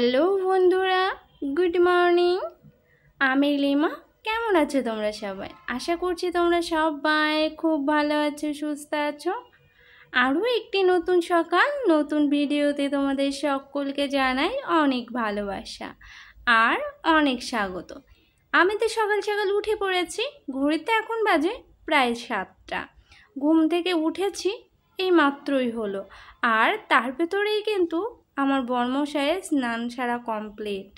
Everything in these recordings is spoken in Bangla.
হ্যালো বন্ধুরা, গুড মর্নিং। আমি লিমা। কেমন আছো তোমরা সবাই? আশা করছি তোমরা সবাই খুব ভালো আছো, সুস্থ আছো। আরও একটি নতুন সকাল, নতুন ভিডিওতে তোমাদের সকলকে জানাই অনেক ভালোবাসা আর অনেক স্বাগত। আমি তো সকাল সকাল উঠে পড়েছি। ঘড়িতে এখন বাজে প্রায় 7টা। ঘুম থেকে উঠেছি এই মাত্রই হলো, আর তার ভেতরেই কিন্তু আমার বর্মশায়ের স্নান সারা কমপ্লিট।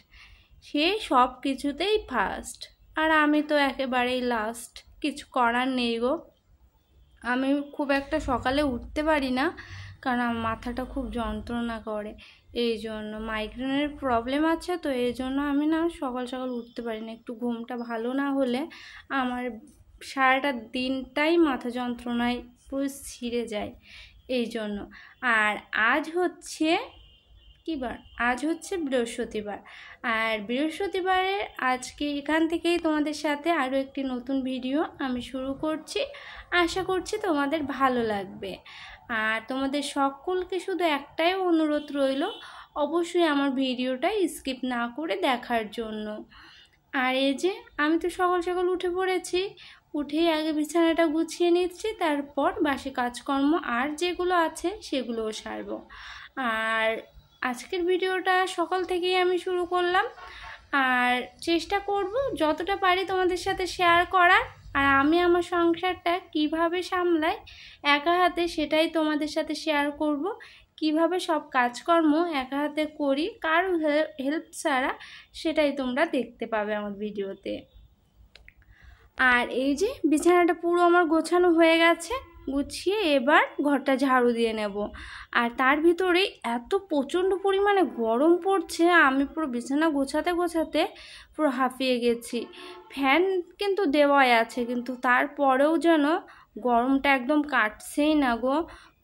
সে সব কিছুতেই ফার্স্ট, আর আমি তো একেবারেই লাস্ট। কিছু করার নেই গো। আমি খুব একটা সকালে উঠতে পারি না, কারণ আমার মাথাটা খুব যন্ত্রণা করে। এই জন্য মাইগ্রেনের প্রবলেম আছে, তো এই জন্য আমি না সকাল সকাল উঠতে পারি না। একটু ঘুমটা ভালো না হলে আমার সারাটা দিনটাই মাথা যন্ত্রণায় পুরো ছিঁড়ে যায়। এই জন্য। আর আজ হচ্ছে কী বার? আজ হচ্ছে বৃহস্পতিবার। আর বৃহস্পতিবারের আজকে এখান থেকেই তোমাদের সাথে আরও একটি নতুন ভিডিও আমি শুরু করছি। আশা করছি তোমাদের ভালো লাগবে। আর তোমাদের সকলকে শুধু একটাই অনুরোধ রইল, অবশ্যই আমার ভিডিওটা স্কিপ না করে দেখার জন্য। আর এই যে আমি তো সকাল সকাল উঠে পড়েছি। উঠেই আগে বিছানাটা গুছিয়ে নিচ্ছি, তারপর বাসি কাজকর্ম আর যেগুলো আছে সেগুলোও সারবো। আর আজকের ভিডিওটা সকাল থেকেই আমি শুরু করলাম, আর চেষ্টা করব যতটা পারি তোমাদের সাথে শেয়ার করার। আর আমি আমার সংসারটা কিভাবে সামলাই একা হাতে, সেটাই তোমাদের সাথে শেয়ার করব। কিভাবে সব কাজকর্ম একা হাতে করি, কারো হেল্প ছাড়া, সেটাই তোমরা দেখতে পাবে আমার ভিডিওতে। আর এই যে বিছানাটা পুরো আমার গোছানো হয়ে গেছে। গুছিয়ে এবার ঘরটা ঝাড়ু দিয়ে নেব। আর তার ভিতরে এত প্রচণ্ড পরিমাণে গরম পড়ছে, আমি পুরো বিছানা গোছাতে গোছাতে পুরো হাঁপিয়ে গেছি। ফ্যান কিন্তু দেওয়াই আছে, কিন্তু তারপরেও যেন গরমটা একদম কাটছেই না গো।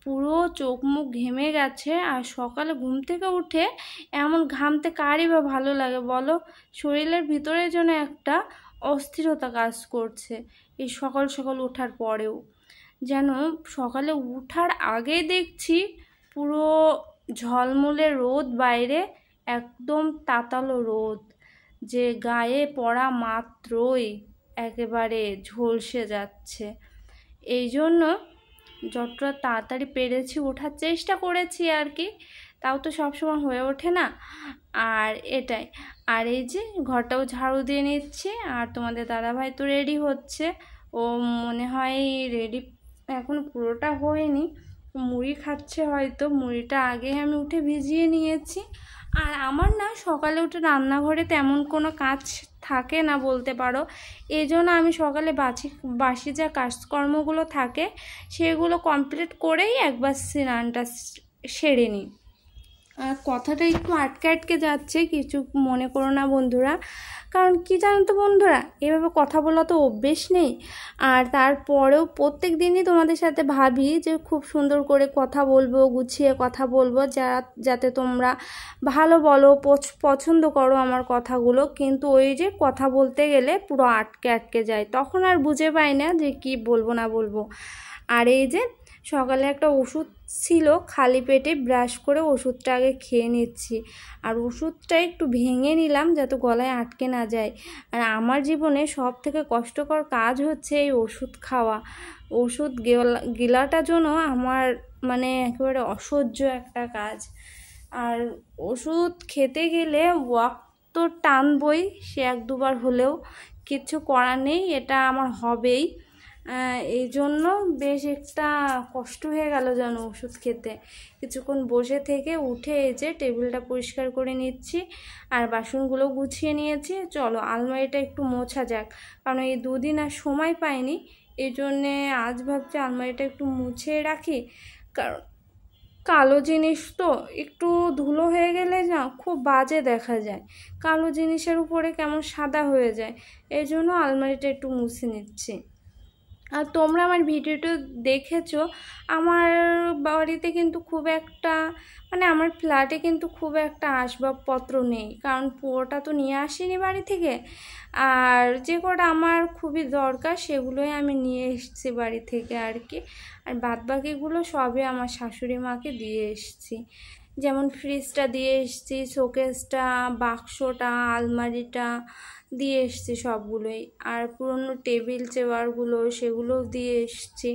পুরো চোখ মুখ ঘেমে গেছে। আর সকালে ঘুম থেকে উঠে এমন ঘামতে কারই বা ভালো লাগে বলো? শরীরের ভিতরে যেন একটা অস্থিরতা কাজ করছে এই সকাল সকাল ওঠার পরেও। যেন সকালে উঠার আগে দেখছি পুরো ঝলমলে রোদ বাইরে, একদম তাতালো রোদ, যে গায়ে পড়া মাত্রই একেবারে ঝলসে যাচ্ছে। এই জন্য যতটা তাড়াতাড়ি পেরেছি ওঠার চেষ্টা করেছি আর কি, তাও তো সবসময় হয়ে ওঠে না। আর এটাই। আর এই যে ঘরটাও ঝাড়ু দিয়ে নিচ্ছি। আর তোমাদের দাদাভাই তো রেডি হচ্ছে। ও মনে হয় রেডি এখন পুরোটা হয়নি, মুড়ি খাচ্ছে হয়তো। মুড়িটা আগে আমি উঠে ভিজিয়ে নিয়েছি। আর আমার না সকালে উঠে রান্নাঘরে তেমন কোনো কাজ থাকে না বলতে পারো। এই জন্য আমি সকালে বাসি যা কাজকর্মগুলো থাকে সেগুলো কমপ্লিট করেই একবার স্নানটা সেরে নিই। আর কথাটা একটু আটকে আটকে যাচ্ছে, কিছু মনে করো না বন্ধুরা। কারণ কি জানো তো বন্ধুরা, এভাবে কথা বলা তো অভ্যেস নেই। আর তারপরেও প্রত্যেক দিনই তোমাদের সাথে ভাবি যে খুব সুন্দর করে কথা বলবো, গুছিয়ে কথা বলবো, যাতে তোমরা ভালো বলো, পছন্দ করো আমার কথাগুলো। কিন্তু ওই যে কথা বলতে গেলে পুরো আটকে আটকে যায়, তখন আর বুঝে পাই না যে কি বলবো না বলবো। আর এই যে সকালে একটা ওষুধ ছিল, খালি পেটে ব্রাশ করে ওষুধটা আগে খেয়ে নিচ্ছি। আর ওষুধটা একটু ভেঙে নিলাম যাতে গলায় আটকে না যায়। আর আমার জীবনে সব থেকে কষ্টকর কাজ হচ্ছে এই ওষুধ খাওয়া। ওষুধ গিলাটা জন্য আমার মানে একেবারে অসহ্য একটা কাজ। আর ওষুধ খেতে গেলে ওয়াক তো টানবই, সে 1-2বার হলেও কিছু করার নেই, এটা আমার হবেই। এই জন্য বেশ একটা কষ্ট হয়ে গেল যেন ওষুধ খেতে। কিছুক্ষণ বসে থেকে উঠে এই যে টেবিলটা পরিষ্কার করে নিচ্ছি। আর বাসনগুলো গুছিয়ে নিয়েছি। চলো আলমারিটা একটু মোছা যাক, কারণ এই 2 দিন আর সময় পাইনি। এই জন্যে আজ ভাবছি আলমারিটা একটু মুছে রাখি। কারণ কালো জিনিস তো একটু ধুলো হয়ে গেলে না খুব বাজে দেখা যায়, কালো জিনিসের উপরে কেমন সাদা হয়ে যায়। এই জন্য আলমারিটা একটু মুছে নিচ্ছি। আর তোমরা আমার ভিডিওটা দেখেছো, আমার বাড়িতে কিন্তু খুব একটা মানে আমার ফ্ল্যাটে কিন্তু খুব একটা আসবাবপত্র নেই, কারণ পুরোটা তো নিয়ে আসিনি বাড়ি থেকে। আর যে কটা আমার খুবই দরকার সেগুলোই আমি নিয়ে এসেছি বাড়ি থেকে আর কি। আর বাদবাকিগুলো সবই আমার শাশুড়ি মাকে দিয়ে এসেছি। যেমন ফ্রিজটা দিয়ে এসেছি, শোকেসটা, বাক্সটা, আলমারিটা দিয়ে এসেছি সবগুলোই। আর পুরনো টেবিল চেয়ারগুলো সেগুলোও দিয়ে এসেছি,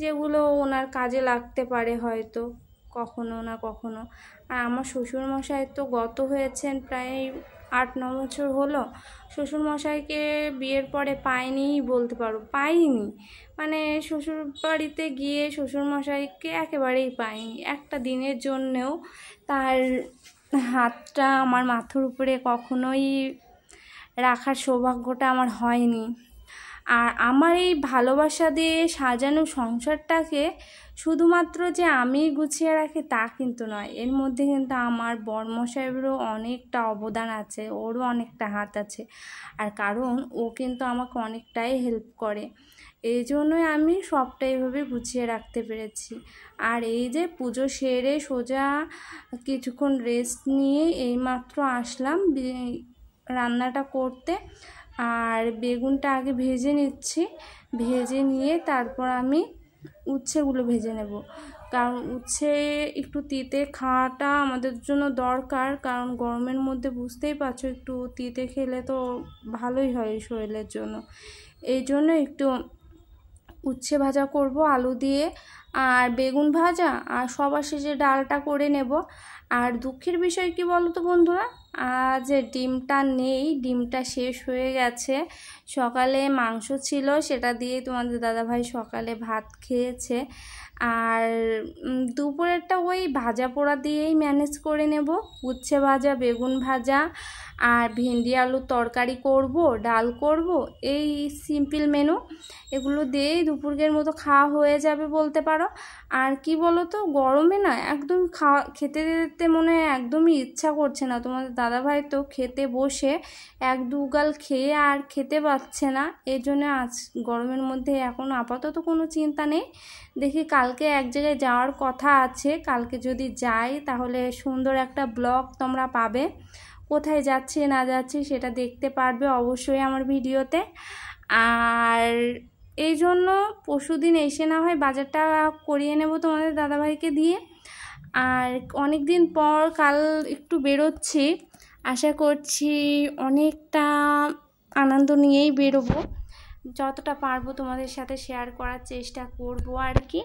যেগুলো ওনার কাজে লাগতে পারে হয়তো কখনো না কখনো। আর আমার শ্বশুরমশাই তো গত হয়েছেন প্রায় 8-9 বছর হলো। শ্বশুরমশাইকে বিয়ের পরে পাইনি বলতে পারো, পাইনি মানে শ্বশুর বাড়িতে গিয়ে শ্বশুরমশাইকে একেবারেই পাইনি। একটা দিনের জন্যেও তার হাতটা আমার মাথার উপরে কখনোই রাখার সৌভাগ্যটা আমার হয়নি। আর আমার এই ভালোবাসা দিয়ে সাজানো সংসারটাকে শুধুমাত্র যে আমি গুছিয়ে রাখি তা কিন্তু নয়, এর মধ্যে কিন্তু আমার বরমশাইয়েরও অনেকটা অবদান আছে, ওরও অনেকটা হাত আছে। আর কারণ ও কিন্তু আমাকে অনেকটাই হেল্প করে, এই জন্যই আমি সবটা এভাবে গুছিয়ে রাখতে পেরেছি। আর এই যে পুজো সেরে সোজা কিছুক্ষণ রেস্ট নিয়ে এইমাত্র আসলাম রান্নাটা করতে। আর বেগুনটা আগে ভেজে নিচ্ছি, ভেজে নিয়ে তারপর আমি উচ্ছেগুলো ভেজে নেব, কারণ উচ্ছে একটু তিতে খাওয়াটা আমাদের জন্য দরকার। কারণ গরমের মধ্যে বুঝতেই পারছো একটু তিতে খেলে তো ভালোই হয় শরীরের জন্য। এই জন্য একটু উচ্ছে ভাজা করব আলু দিয়ে, আর বেগুন ভাজা, আর সবার শেষে ডালটা করে নেব। আর দুঃখের বিষয় কি বলো তো বন্ধুরা, আজ ডিমটা নেই, ডিমটা শেষ হয়ে গেছে। সকালে মাংস ছিল, সেটা দিয়ে তোমাদের দাদাভাই সকালে ভাত খেয়েছে। আর দুপুরেরটা ওই ভাজা পোড়া দিয়েই ম্যানেজ করে নেব, উচ্ছে ভাজা, বেগুন ভাজা আর ভেন্ডি আলুর তরকারি করব, ডাল করব, এই সিম্পল মেনু। এগুলো দিয়েই দুপুরের মতো খাওয়া হয়ে যাবে বলতে পারো। আর কি বলো তো, গরমে না একদম খেতে দিতে মনে হয় একদমই ইচ্ছা করছে না। তোমাদের দাদাভাই তো খেতে বসে 1-2 গাল খেয়ে আর খেতে পাচ্ছে না। এই জন্য আজ গরমের মধ্যে এখন আপাতত কোনো চিন্তা নেই। দেখি কালকে এক জায়গায় যাওয়ার কথা আছে, কালকে যদি যাই তাহলে সুন্দর একটা ব্লগ তোমরা পাবে। কোথায় যাচ্ছি না যাচ্ছি সেটা দেখতে পারবে অবশ্যই আমার ভিডিওতে। আর এই জন্য পরশুদিন এসে না হয় বাজারটা করিয়ে নেব তোমাদের দাদাভাইকে দিয়ে। আর অনেক দিন পর কাল একটু বেরোচ্ছি, আশা করছি অনেকটা আনন্দ নিয়েই বেরোবো, যতটা পারবো তোমাদের সাথে শেয়ার করার চেষ্টা করব আর কি।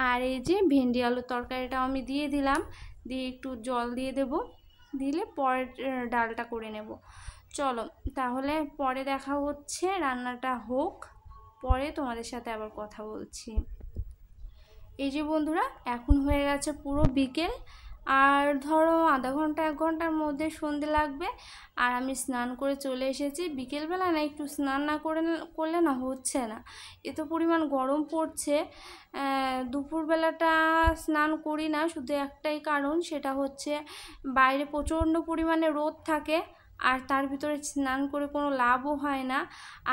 আর এই যে ভেন্ডি আলুর তরকারিটাও আমি দিয়ে দিলাম, দিয়ে একটু জল দিয়ে দেব, দিলে পরে ডালটা করে নেব। চলো তাহলে পরে দেখা হচ্ছে, রান্নাটা হোক, পরে তোমাদের সাথে আবার কথা বলছি। এই যে বন্ধুরা এখন হয়ে গেছে পুরো বিকেল, আর ধরো আধা ঘন্টা 1 ঘন্টার মধ্যে সন্ধে লাগবে। আর আমি স্নান করে চলে এসেছি। বিকেলবেলা না একটু স্নান না করলে না হচ্ছে না, এত পরিমাণ গরম পড়ছে। দুপুরবেলাটা স্নান করি না, শুধু একটাই কারণ, সেটা হচ্ছে বাইরে প্রচণ্ড পরিমাণে রোদ থাকে, আর তার ভিতরে স্নান করে কোনো লাভও হয় না।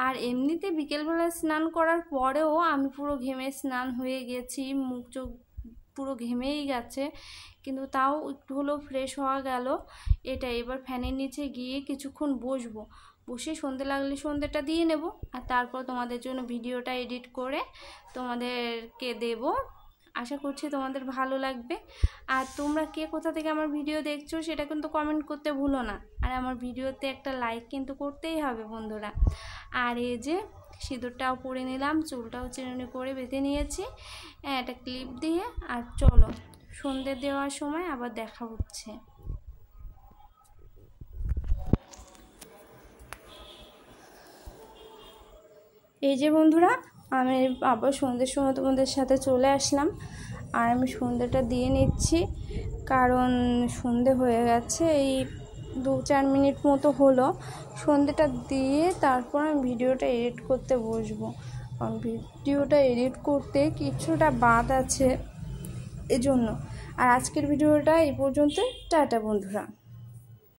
আর এমনিতে বিকেলবেলা স্নান করার পরেও আমি পুরো ঘেমে স্নান হয়ে গেছি, মুখ চোখ পুরো ঘেমেই গেছে, কিন্তু তাও একটু হলেও ফ্রেশ হওয়া গেল। এটা এবার ফ্যানের নিচে গিয়ে কিছুক্ষণ বসবো, বসে সন্ধে লাগলে সন্ধেটা দিয়ে নেব, আর তারপর তোমাদের জন্য ভিডিওটা এডিট করে তোমাদেরকে দেব। আশা করছি তোমাদের ভালো লাগবে। আর তোমরা কে কোথা থেকে আমার ভিডিও দেখছো সেটা কিন্তু কমেন্ট করতে ভুলো না। আর আমার ভিডিওতে একটা লাইক কিন্তু করতেই হবে বন্ধুরা। আর এই যে সিঁদুরটাও পরে নিলাম, চুলটাও চিরুনি করে বেঁধে নিয়েছি একটা ক্লিপ দিয়ে। আর চলো সন্ধে দেওয়ার সময় আবার দেখা হচ্ছে। এই যে বন্ধুরা আমি আবার সন্ধ্যের সময় তোমাদের সাথে চলে আসলাম, আর আমি সন্ধ্যেটা দিয়ে নিচ্ছি, কারণ সন্ধে হয়ে গেছে, এই 2-4 মিনিট মতো হলো। সন্ধেটা দিয়ে তারপর আমি ভিডিওটা এডিট করতে বসবো, কারণ ভিডিওটা এডিট করতে কিছুটা বাদ আছে এজন্য। আর আজকের ভিডিওটা এই পর্যন্ত, টাটা বন্ধুরা।